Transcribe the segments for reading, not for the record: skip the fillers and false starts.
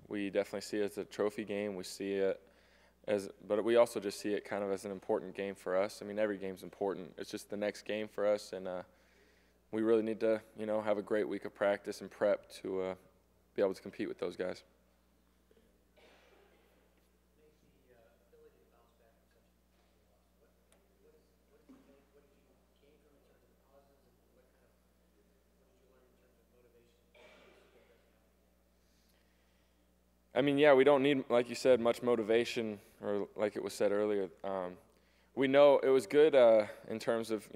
We definitely see it as a trophy game. We see it but we also just see it kind of as an important game for us. I mean, every game's important. It's just the next game for us, and we really need to, have a great week of practice and prep to be able to compete with those guys. I mean, yeah, we don't need, like you said, much motivation, or like it was said earlier. We know it was good in terms of,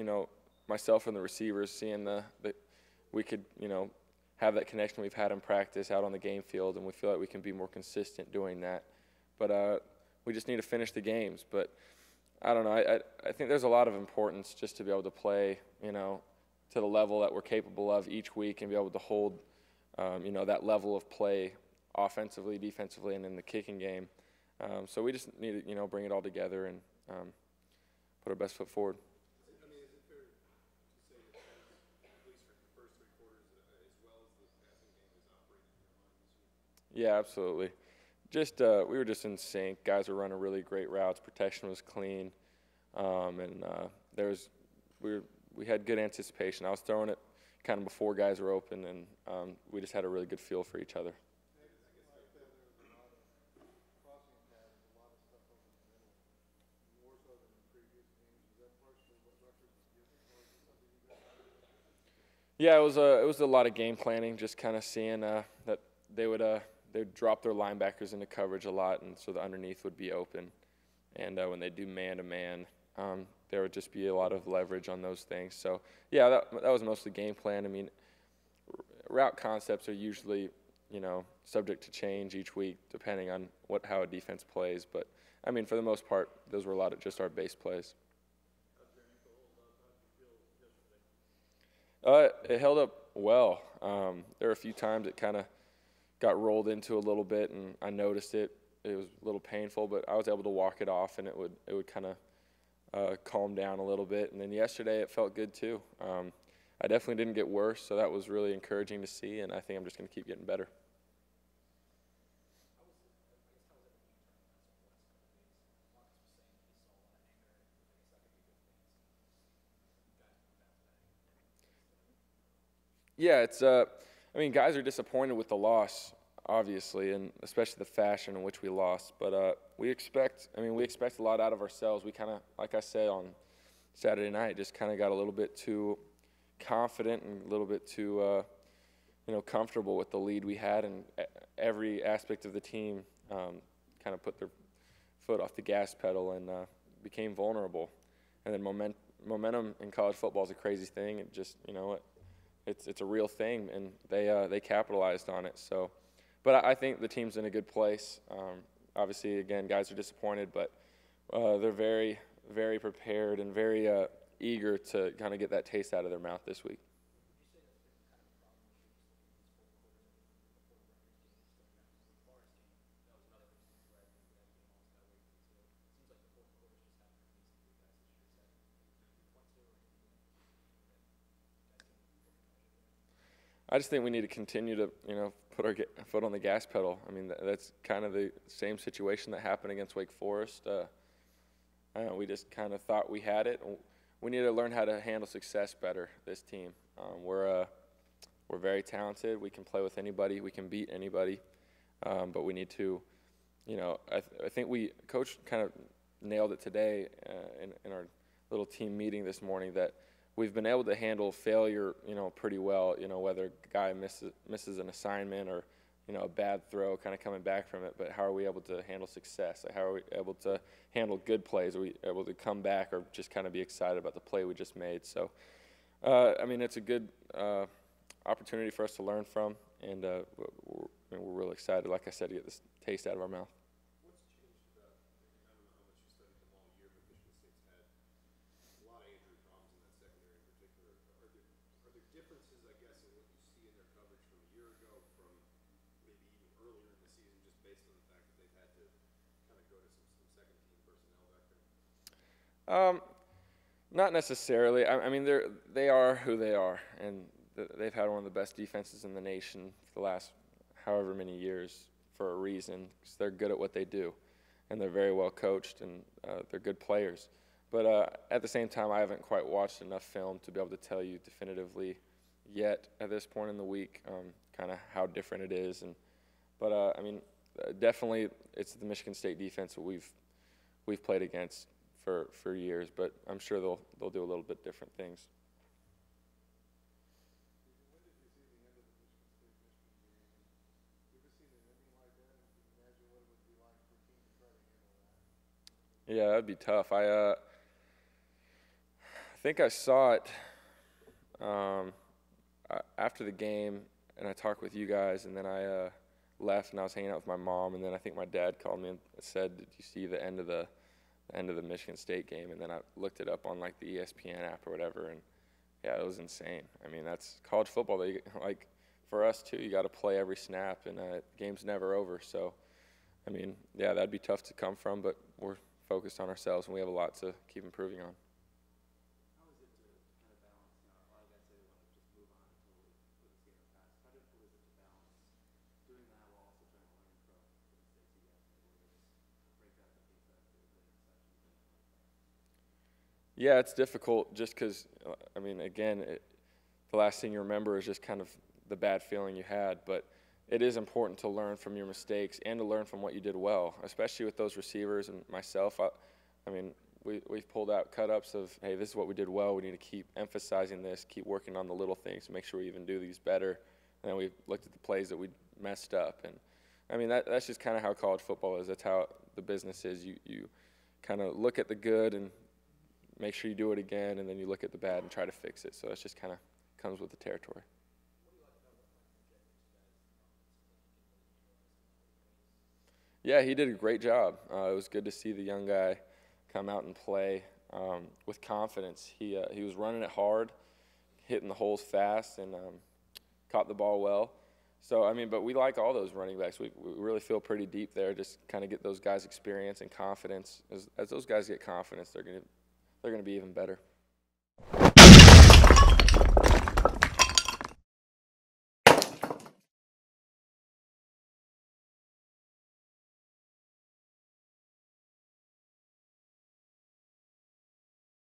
myself and the receivers, seeing that we could, have that connection we've had in practice out on the game field, and we feel like we can be more consistent doing that. But we just need to finish the games. But I don't know. I think there's a lot of importance just to be able to play, to the level that we're capable of each week and be able to hold, that level of play offensively, defensively, and in the kicking game. So we just need to, bring it all together and put our best foot forward. I mean, is it fair to say that, at least for the first 3 quarters, as well as the passing game is operating in your mind this week? Yeah, absolutely. Just we were just in sync. Guys were running really great routes. Protection was clean, and we had good anticipation. I was throwing it kind of before guys were open, and we just had a really good feel for each other. Yeah, it was a lot of game planning, just kind of seeing that they'd drop their linebackers into coverage a lot, and so the underneath would be open. And when they do man-to-man, there would just be a lot of leverage on those things. So, yeah, that was mostly game plan. I mean, route concepts are usually, subject to change each week depending on how a defense plays. But, I mean, for the most part, those were a lot of just our base plays. It held up well. There were a few times it kind of got rolled into a little bit, and I noticed it. It was a little painful, but I was able to walk it off, and it would kind of calm down a little bit. And then yesterday it felt good too. I definitely didn't get worse, so that was really encouraging to see, and I think I'm just going to keep getting better. Yeah, I mean, guys are disappointed with the loss, obviously, and especially the fashion in which we lost. But we expect a lot out of ourselves. We kind of, like I said on Saturday night, just kind of got a little bit too confident and a little bit too, comfortable with the lead we had, and every aspect of the team kind of put their foot off the gas pedal and became vulnerable. And then momentum in college football is a crazy thing. It just, it's a real thing, and they capitalized on it. So, but I think the team's in a good place. Obviously, again, guys are disappointed, but they're very, very prepared and very eager to kind of get that taste out of their mouth this week. I just think we need to continue to, put our foot on the gas pedal. I mean, that's kind of the same situation that happened against Wake Forest. We just kind of thought we had it. We need to learn how to handle success better, this team. We're very talented. We can play with anybody. We can beat anybody. But we need to, I think Coach kind of nailed it today in our little team meeting this morning, that we've been able to handle failure, pretty well, whether a guy misses an assignment or, a bad throw kind of coming back from it. But how are we able to handle success? Like, how are we able to handle good plays? Are we able to come back or just kind of be excited about the play we just made? So, I mean, it's a good opportunity for us to learn from, and we're really excited, like I said, to get this taste out of our mouth. What's changed about, I don't know how much you studied them all year, but Michigan State's had a lot of injury problems in that secondary in particular. Are there differences, I guess, in what you see in their coverage from a year ago, from maybe even earlier in the season, just based on the fact that they've had to kind of go to some second-team personnel back there? Not necessarily. I mean, they are who they are, and they've had one of the best defenses in the nation for the last however many years for a reason, because they're good at what they do, and they're very well coached, and they're good players. But at the same time, I haven't quite watched enough film to be able to tell you definitively yet at this point in the week kind of how different it is. But I mean, definitely it's the Michigan State defense that we've played against for years, but I'm sure they'll do a little bit different things. When did you see the end of the Michigan State-Michigan game? You ever seen an ending like that? And can you imagine what it would be like for a team to try to handle that? Yeah, that'd be tough. I think I saw it after the game, and I talked with you guys, and then I left, and I was hanging out with my mom, and then I think my dad called me and said, "Did you see the end of the Michigan State game?" And then I looked it up on like the ESPN app or whatever, and yeah, it was insane. I mean, that's college football. Like for us too, you got to play every snap, and the game's never over. So, I mean, yeah, that'd be tough to come from, but we're focused on ourselves, and we have a lot to keep improving on. How is it to kind of balance, you know, a lot of guys say they want to just move on and totally put this game in the past. How difficult is it to balance doing that while also trying to learn from the mistakes you guys made, whether it's break out the defense or the interceptions or anything like that? Yeah, it's difficult just because, I mean, again, the last thing you remember is just kind of the bad feeling you had, but it is important to learn from your mistakes and to learn from what you did well, especially with those receivers and myself. I mean, we've pulled out cut-ups of, hey, this is what we did well. We need to keep emphasizing this, keep working on the little things to make sure we even do these better. And then we looked at the plays that we messed up. And, I mean, that's just kind of how college football is. That's how the business is. You kind of look at the good and make sure you do it again, and then you look at the bad and try to fix it. So it's just kind of comes with the territory. Yeah, he did a great job. It was good to see the young guy come out and play with confidence. He was running it hard, hitting the holes fast, and caught the ball well. So, I mean, but we like all those running backs. We really feel pretty deep there, just kind of get those guys experience and confidence. As those guys get confidence, they're gonna be even better.